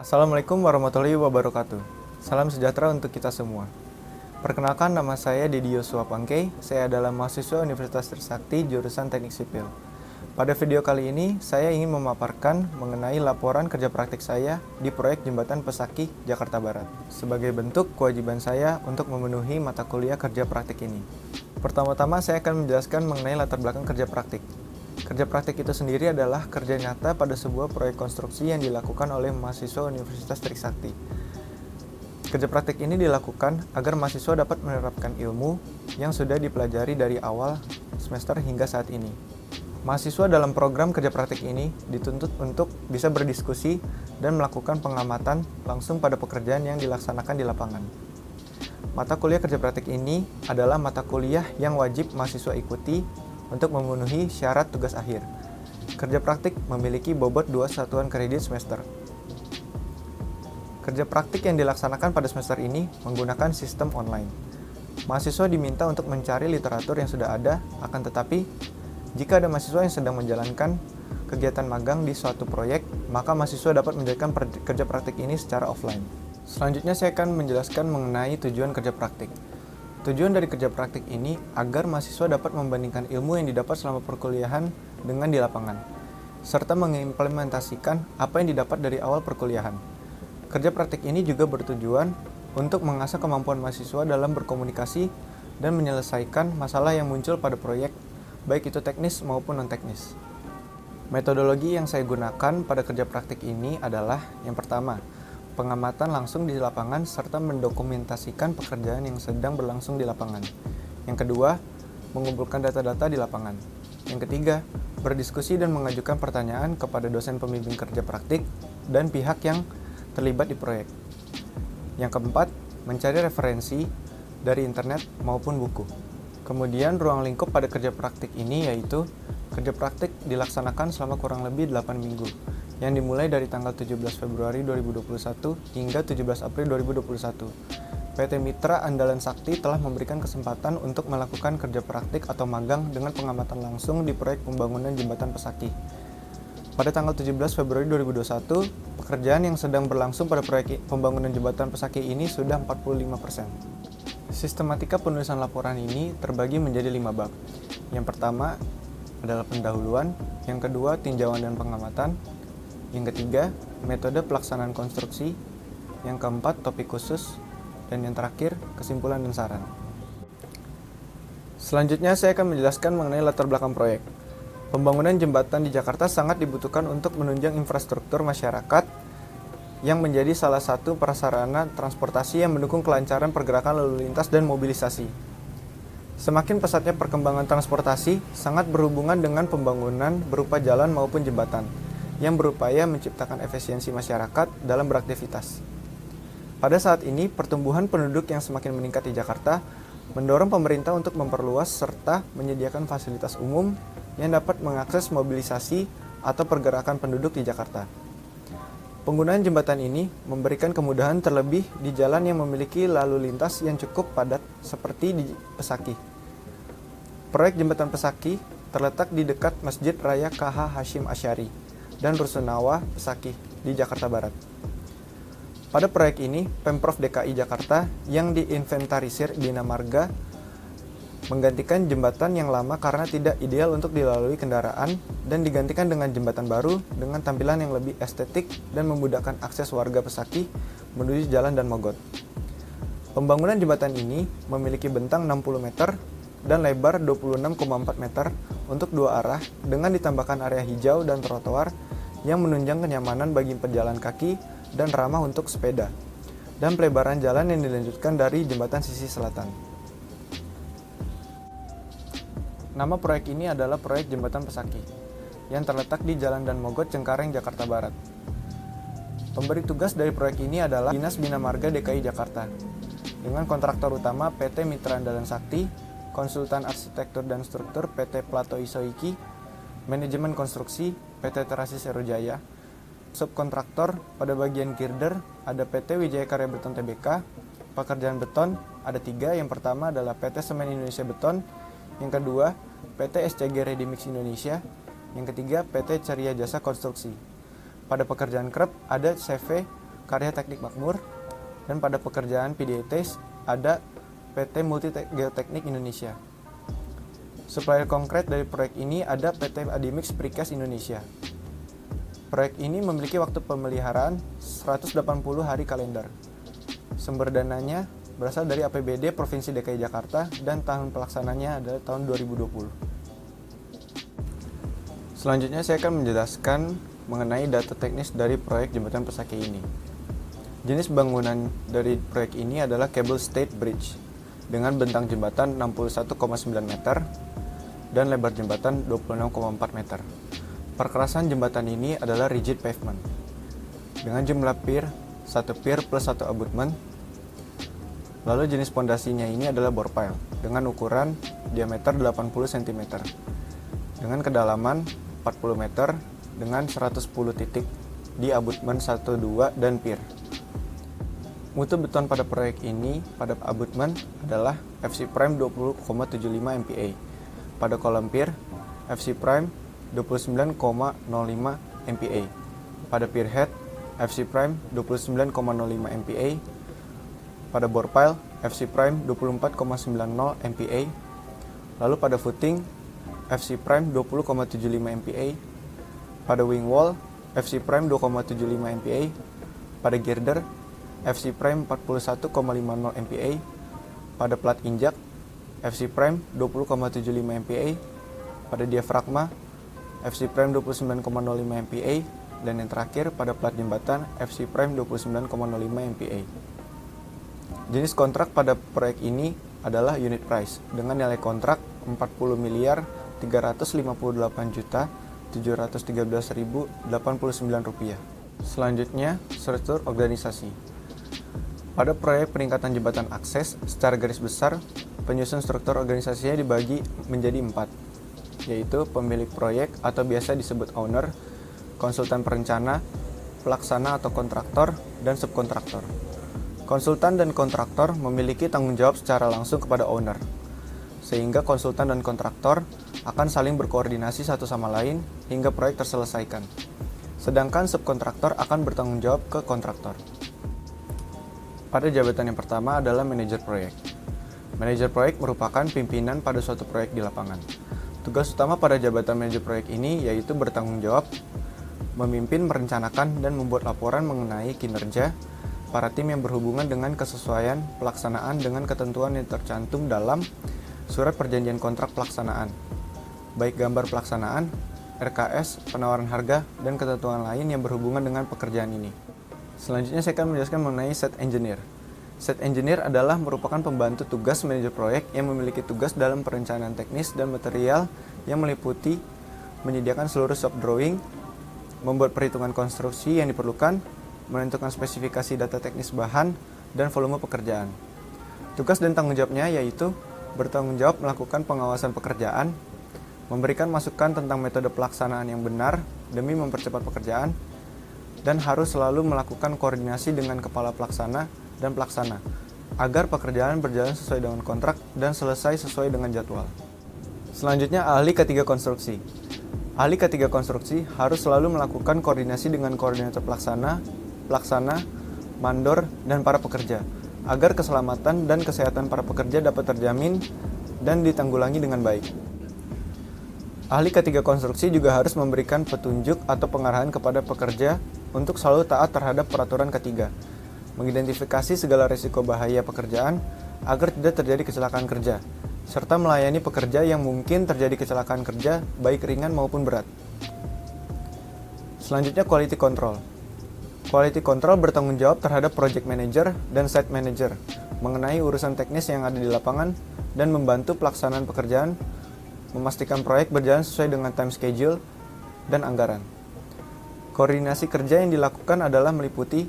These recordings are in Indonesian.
Assalamualaikum warahmatullahi wabarakatuh. Salam sejahtera untuk kita semua. Perkenalkan, nama saya Dedi Yosua Pangkei. Saya adalah mahasiswa Universitas Trisakti jurusan Teknik Sipil. Pada video kali ini, saya ingin memaparkan mengenai laporan kerja praktik saya di proyek Jembatan Pesaki, Jakarta Barat. Sebagai bentuk kewajiban saya untuk memenuhi mata kuliah kerja praktik ini. Pertama-tama saya akan menjelaskan mengenai latar belakang kerja praktik. Kerja praktik itu sendiri adalah kerja nyata pada sebuah proyek konstruksi yang dilakukan oleh mahasiswa Universitas Trisakti. Kerja praktik ini dilakukan agar mahasiswa dapat menerapkan ilmu yang sudah dipelajari dari awal semester hingga saat ini. Mahasiswa dalam program kerja praktik ini dituntut untuk bisa berdiskusi dan melakukan pengamatan langsung pada pekerjaan yang dilaksanakan di lapangan. Mata kuliah kerja praktik ini adalah mata kuliah yang wajib mahasiswa ikuti untuk memenuhi syarat tugas akhir. Kerja praktik memiliki bobot 2 satuan kredit semester. Kerja praktik yang dilaksanakan pada semester ini menggunakan sistem online. Mahasiswa diminta untuk mencari literatur yang sudah ada, akan tetapi jika ada mahasiswa yang sedang menjalankan kegiatan magang di suatu proyek, maka mahasiswa dapat menjalankan kerja praktik ini secara offline. Selanjutnya saya akan menjelaskan mengenai tujuan kerja praktik. Tujuan dari kerja praktik ini agar mahasiswa dapat membandingkan ilmu yang didapat selama perkuliahan dengan di lapangan, serta mengimplementasikan apa yang didapat dari awal perkuliahan. Kerja praktik ini juga bertujuan untuk mengasah kemampuan mahasiswa dalam berkomunikasi dan menyelesaikan masalah yang muncul pada proyek, baik itu teknis maupun non-teknis. Metodologi yang saya gunakan pada kerja praktik ini adalah yang pertama, pengamatan langsung di lapangan serta mendokumentasikan pekerjaan yang sedang berlangsung di lapangan. Yang kedua, mengumpulkan data-data di lapangan. Yang ketiga, berdiskusi dan mengajukan pertanyaan kepada dosen pembimbing kerja praktik dan pihak yang terlibat di proyek. Yang keempat, mencari referensi dari internet maupun buku. Kemudian ruang lingkup pada kerja praktik ini yaitu kerja praktik dilaksanakan selama kurang lebih 8 minggu yang dimulai dari tanggal 17 Februari 2021 hingga 17 April 2021. PT Mitra Andalan Sakti telah memberikan kesempatan untuk melakukan kerja praktik atau magang dengan pengamatan langsung di proyek pembangunan Jembatan Pesaki. Pada tanggal 17 Februari 2021, pekerjaan yang sedang berlangsung pada proyek pembangunan Jembatan Pesaki ini sudah 45%. Sistematika penulisan laporan ini terbagi menjadi 5 bab. Yang pertama adalah pendahuluan, yang kedua tinjauan dan pengamatan, yang ketiga metode pelaksanaan konstruksi, yang keempat topik khusus, dan yang terakhir kesimpulan dan saran. Selanjutnya saya akan menjelaskan mengenai latar belakang proyek. Pembangunan jembatan di Jakarta sangat dibutuhkan untuk menunjang infrastruktur masyarakat yang menjadi salah satu prasarana transportasi yang mendukung kelancaran pergerakan lalu lintas dan mobilisasi. Semakin pesatnya perkembangan transportasi sangat berhubungan dengan pembangunan berupa jalan maupun jembatan yang berupaya menciptakan efisiensi masyarakat dalam beraktivitas. Pada saat ini, pertumbuhan penduduk yang semakin meningkat di Jakarta mendorong pemerintah untuk memperluas serta menyediakan fasilitas umum yang dapat mengakses mobilisasi atau pergerakan penduduk di Jakarta. Penggunaan jembatan ini memberikan kemudahan terlebih di jalan yang memiliki lalu lintas yang cukup padat seperti di Pesaki. Proyek Jembatan Pesaki terletak di dekat Masjid Raya KH Hashim Asy'ari dan Rusunawa Pesaki di Jakarta Barat. Pada proyek ini, Pemprov DKI Jakarta yang diinventarisir Bina Marga menggantikan jembatan yang lama karena tidak ideal untuk dilalui kendaraan dan digantikan dengan jembatan baru dengan tampilan yang lebih estetik dan memudahkan akses warga Pesaki menuju jalan dan mogot. Pembangunan jembatan ini memiliki bentang 60 meter dan lebar 26,4 meter untuk dua arah dengan ditambahkan area hijau dan trotoar yang menunjang kenyamanan bagi pejalan kaki dan ramah untuk sepeda, dan pelebaran jalan yang dilanjutkan dari jembatan sisi selatan. Nama proyek ini adalah Proyek Jembatan Pesaki, yang terletak di Jalan Dan Mogot, Cengkareng, Jakarta Barat. Pemberi tugas dari proyek ini adalah Dinas Bina Marga DKI Jakarta, dengan kontraktor utama PT Mitra Andalan Sakti, konsultan arsitektur dan struktur PT Plato Isoiki, manajemen konstruksi PT Terasi Serujaya, subkontraktor pada bagian girder ada PT Wijaya Karya Beton Tbk, pekerjaan beton ada 3, yang pertama adalah PT Semen Indonesia Beton, yang kedua PT SCG Ready Mix Indonesia, yang ketiga PT Ceria Jasa Konstruksi. Pada pekerjaan krep ada CV Karya Teknik Makmur, dan pada pekerjaan PDATS ada PT Multi Geoteknik Indonesia. Supplier konkret dari proyek ini ada PT Adimix Precast Indonesia. Proyek ini memiliki waktu pemeliharaan 180 hari kalender. Sumber dananya berasal dari APBD Provinsi DKI Jakarta dan tahun pelaksananya adalah tahun 2020. Selanjutnya saya akan menjelaskan mengenai data teknis dari proyek Jembatan Pesake ini. Jenis bangunan dari proyek ini adalah Cable Stayed Bridge dengan bentang jembatan 61,9 meter dan lebar jembatan 26,4 meter. Perkerasan jembatan ini adalah rigid pavement dengan jumlah pier 1 pier plus 1 abutment. Lalu jenis pondasinya ini adalah bore pile dengan ukuran diameter 80 cm dengan kedalaman 40 meter dengan 110 titik di abutment 1, 2, dan pier. Mutu beton pada proyek ini pada abutment adalah FC Prime 20,75 MPa. Pada kolom pier, FC Prime 29,05 MPa. Pada pier head, FC Prime 29,05 MPa. Pada bore pile, FC Prime 24,90 MPa. Lalu pada footing, FC Prime 20,75 MPa. Pada wing wall, FC Prime 2,75 MPa. Pada girder, FC Prime 41,50 MPa. Pada plat injak, FC Prime 20,75 MPa. Pada diafragma, FC Prime 29,05 MPa. Dan yang terakhir, pada plat jembatan, FC Prime 29,05 MPa. Jenis kontrak pada proyek ini adalah unit price dengan nilai kontrak 40.358.713.089 rupiah. Selanjutnya, struktur organisasi. Pada proyek peningkatan jembatan akses, secara garis besar, penyusun struktur organisasinya dibagi menjadi 4, yaitu pemilik proyek atau biasa disebut owner, konsultan perencana, pelaksana atau kontraktor, dan subkontraktor. Konsultan dan kontraktor memiliki tanggung jawab secara langsung kepada owner, sehingga konsultan dan kontraktor akan saling berkoordinasi satu sama lain hingga proyek terselesaikan. Sedangkan subkontraktor akan bertanggung jawab ke kontraktor. Pada jabatan yang pertama adalah manajer proyek. Manajer proyek merupakan pimpinan pada suatu proyek di lapangan. Tugas utama pada jabatan manajer proyek ini yaitu bertanggung jawab, memimpin, merencanakan, dan membuat laporan mengenai kinerja para tim yang berhubungan dengan kesesuaian pelaksanaan dengan ketentuan yang tercantum dalam surat perjanjian kontrak pelaksanaan, baik gambar pelaksanaan, RKS, penawaran harga, dan ketentuan lain yang berhubungan dengan pekerjaan ini. Selanjutnya saya akan menjelaskan mengenai set engineer. Set engineer adalah merupakan pembantu tugas manajer proyek yang memiliki tugas dalam perencanaan teknis dan material yang meliputi menyediakan seluruh shop drawing, membuat perhitungan konstruksi yang diperlukan, menentukan spesifikasi data teknis bahan, dan volume pekerjaan. Tugas dan tanggung jawabnya yaitu bertanggung jawab melakukan pengawasan pekerjaan, memberikan masukan tentang metode pelaksanaan yang benar demi mempercepat pekerjaan, dan harus selalu melakukan koordinasi dengan kepala pelaksana dan pelaksana agar pekerjaan berjalan sesuai dengan kontrak dan selesai sesuai dengan jadwal. Selanjutnya, ahli K3 konstruksi. Ahli K3 konstruksi harus selalu melakukan koordinasi dengan koordinator pelaksana, mandor, dan para pekerja, agar keselamatan dan kesehatan para pekerja dapat terjamin dan ditanggulangi dengan baik. Ahli K3 konstruksi juga harus memberikan petunjuk atau pengarahan kepada pekerja untuk selalu taat terhadap peraturan K3, mengidentifikasi segala risiko bahaya pekerjaan agar tidak terjadi kecelakaan kerja, serta melayani pekerja yang mungkin terjadi kecelakaan kerja baik ringan maupun berat. Selanjutnya, quality control. Quality control bertanggung jawab terhadap project manager dan site manager mengenai urusan teknis yang ada di lapangan dan membantu pelaksanaan pekerjaan, memastikan proyek berjalan sesuai dengan time schedule dan anggaran. Koordinasi kerja yang dilakukan adalah meliputi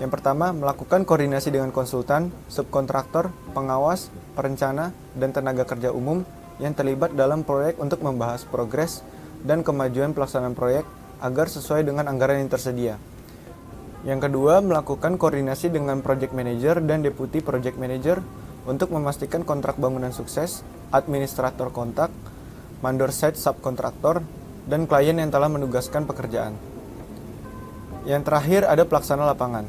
yang pertama, melakukan koordinasi dengan konsultan, subkontraktor, pengawas, perencana, dan tenaga kerja umum yang terlibat dalam proyek untuk membahas progres dan kemajuan pelaksanaan proyek agar sesuai dengan anggaran yang tersedia. Yang kedua, melakukan koordinasi dengan project manager dan deputy project manager untuk memastikan kontrak bangunan sukses, administrator kontak, mandor site subkontraktor, dan klien yang telah menugaskan pekerjaan. Yang terakhir ada pelaksana lapangan.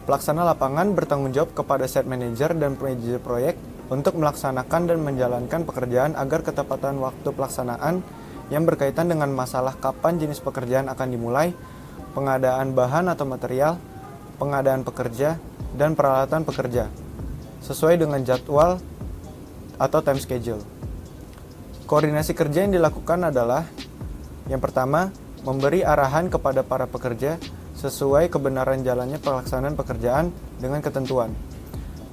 Pelaksana lapangan bertanggung jawab kepada site manager dan manajer proyek untuk melaksanakan dan menjalankan pekerjaan agar ketepatan waktu pelaksanaan yang berkaitan dengan masalah kapan jenis pekerjaan akan dimulai, pengadaan bahan atau material, pengadaan pekerja, dan peralatan pekerja, sesuai dengan jadwal atau time schedule. Koordinasi kerja yang dilakukan adalah yang pertama, memberi arahan kepada para pekerja sesuai kebenaran jalannya pelaksanaan pekerjaan dengan ketentuan,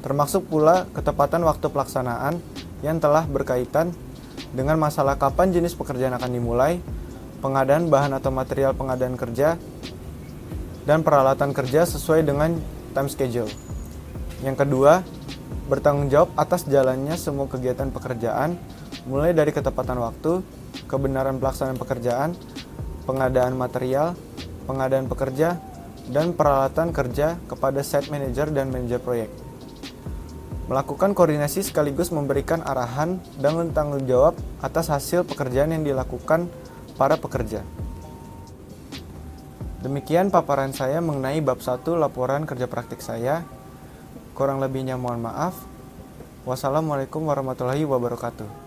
termasuk pula ketepatan waktu pelaksanaan yang telah berkaitan dengan masalah kapan jenis pekerjaan akan dimulai, pengadaan bahan atau material pengadaan kerja, dan peralatan kerja sesuai dengan time schedule. Yang kedua, bertanggung jawab atas jalannya semua kegiatan pekerjaan, mulai dari ketepatan waktu, kebenaran pelaksanaan pekerjaan, pengadaan material, pengadaan pekerja, dan peralatan kerja kepada site manager dan manajer proyek. Melakukan koordinasi sekaligus memberikan arahan dan bertanggung jawab atas hasil pekerjaan yang dilakukan para pekerja. Demikian paparan saya mengenai bab 1 laporan kerja praktik saya. Kurang lebihnya mohon maaf. Wassalamualaikum warahmatullahi wabarakatuh.